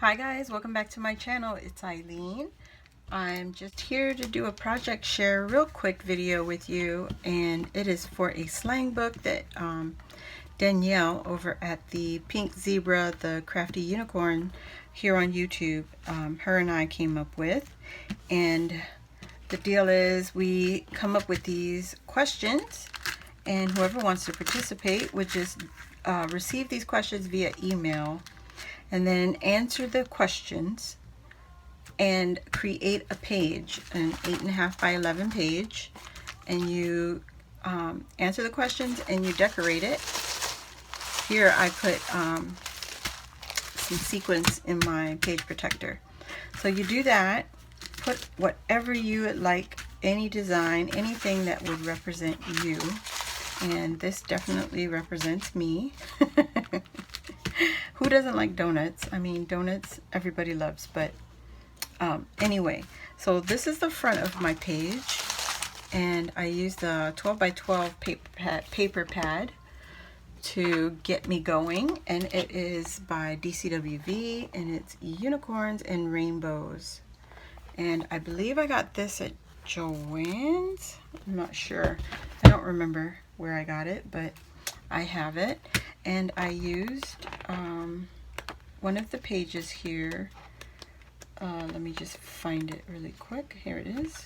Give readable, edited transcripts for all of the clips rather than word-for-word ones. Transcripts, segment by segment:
Hi guys, welcome back to my channel. It's Eileen. I'm just here to do a project share real quick video with you, and it is for a slang book that Danielle over at the Pink Zebra, the Crafty Unicorn here on YouTube, her and I came up with. And the deal is we come up with these questions, and whoever wants to participate would just receive these questions via email and then answer the questions and create a page, an 8.5 by 11 page, and you answer the questions and you decorate it. Here I put some sequins in my page protector. So you do that, put whatever you would like, any design, anything that would represent you, and this definitely represents me. Who doesn't like donuts? I mean, donuts everybody loves, but anyway, so this is the front of my page, and I used a 12 by 12 paper pad to get me going, and it is by DCWV, and it's Unicorns and Rainbows. And I believe I got this at Joann's. I'm not sure. I don't remember where I got it, but I have it. And I used one of the pages here. Let me just find it really quick. Here it is.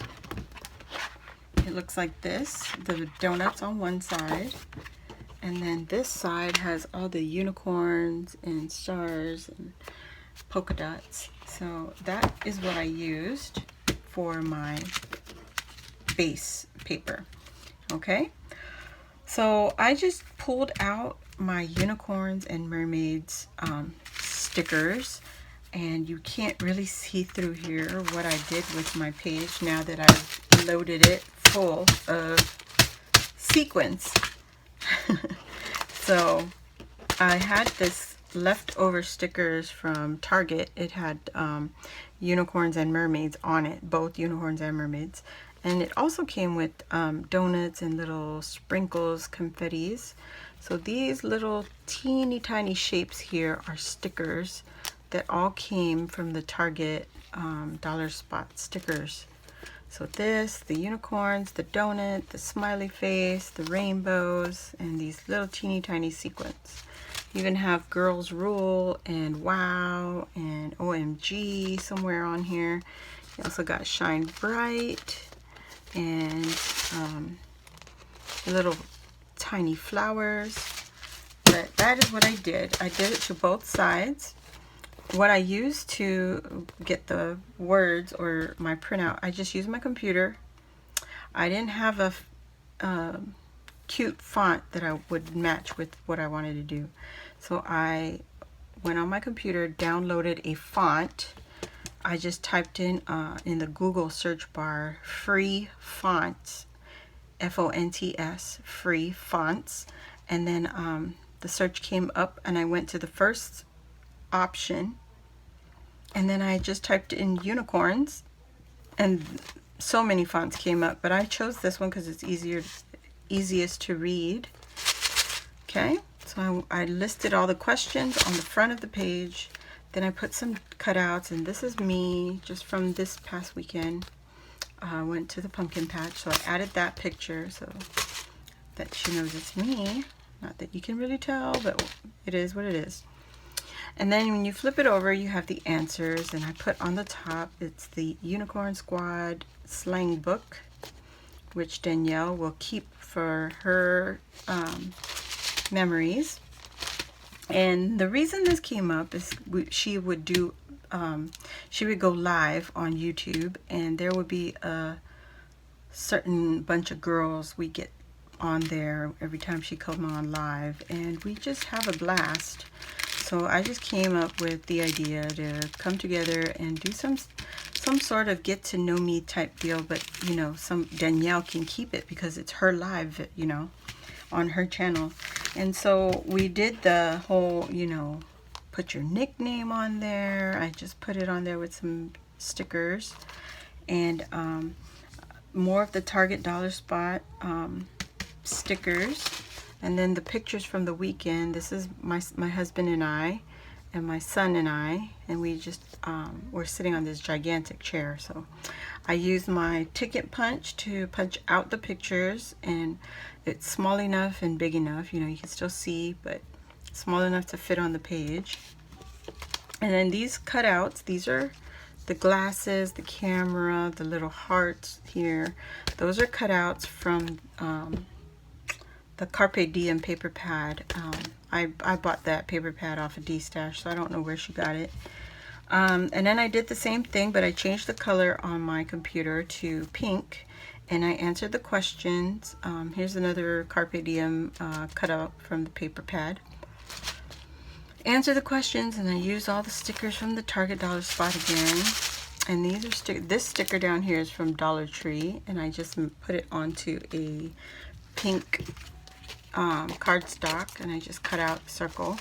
It looks like this. The donuts on one side. And then this side has all the unicorns and stars and polka dots. So that is what I used for my base paper. Okay. So I just pulled out my unicorns and mermaids stickers, and you can't really see through here what I did with my page now that I've loaded it full of sequins. So I had this leftover stickers from Target. It had unicorns and mermaids on it, both unicorns and mermaids. And it also came with donuts and little sprinkles, confettis. So these little teeny tiny shapes here are stickers that all came from the Target dollar spot stickers. So this, the unicorns, the donut, the smiley face, the rainbows, and these little teeny tiny sequins. You even have Girls Rule and Wow and OMG somewhere on here. You also got Shine Bright and little tiny flowers. But that is what I did. I did it to both sides. What I used to get the words or my printout, I just used my computer. I didn't have a cute font that I would match with what I wanted to do. So I went on my computer, downloaded a font. I just typed in the Google search bar, free fonts, F-O-N-T-S, free fonts. And then the search came up and I went to the first option, and then I just typed in unicorns, and so many fonts came up, but I chose this one because it's easiest to read. Okay, so I listed all the questions on the front of the page. Then I put some cutouts, and this is me just from this past weekend. I went to the pumpkin patch, so I added that picture so that she knows it's me. Not that you can really tell, but it is what it is. And then when you flip it over, you have the answers, and I put on the top, it's the Unicorn Squad slang book, which Danielle will keep for her memories. And the reason this came up is she would go live on YouTube, and there would be a certain bunch of girls we get on there every time she come on live, and we just have a blast. So I just came up with the idea to come together and do some sort of get to know me type deal, but you know, Danielle can keep it because it's her live, you know, on her channel. And so we did the whole, you know, put your nickname on there. I just put it on there with some stickers, and more of the Target dollar spot stickers. And then the pictures from the weekend. This is my husband and I, and my son and I, and we just were sitting on this gigantic chair. So I used my ticket punch to punch out the pictures, and it's small enough and big enough, you know, you can still see, but small enough to fit on the page. And then these cutouts, these are the glasses, the camera, the little hearts here. Those are cutouts from the Carpe Diem paper pad. I bought that paper pad off of D-Stash, so I don't know where she got it. And then I did the same thing, but I changed the color on my computer to pink, and I answered the questions. Here's another Carpe Diem cutout from the paper pad. Answer the questions, and I use all the stickers from the Target Dollar Spot again. And these are this sticker down here is from Dollar Tree, and I just put it onto a pink cardstock, and I just cut out a circle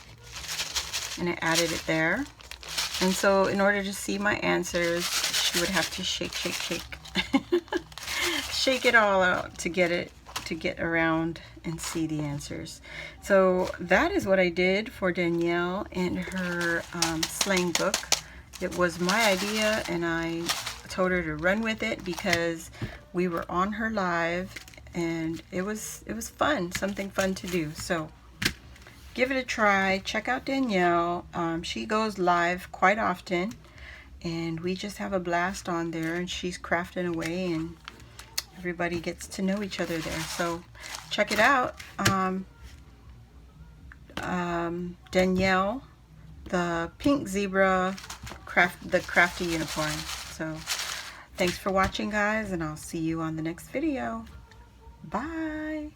and I added it there. And so in order to see my answers, she would have to shake shake it all out to get around and see the answers. So that is what I did for Danielle and her slang book. It was my idea, and I told her to run with it because we were on her live, and it was fun, something fun to do. So give it a try. Check out Danielle. She goes live quite often, and we just have a blast on there, and she's crafting away, and everybody gets to know each other there. So check it out. Danielle, the pink zebra, the crafty unicorn. So thanks for watching, guys, and I'll see you on the next video. Bye.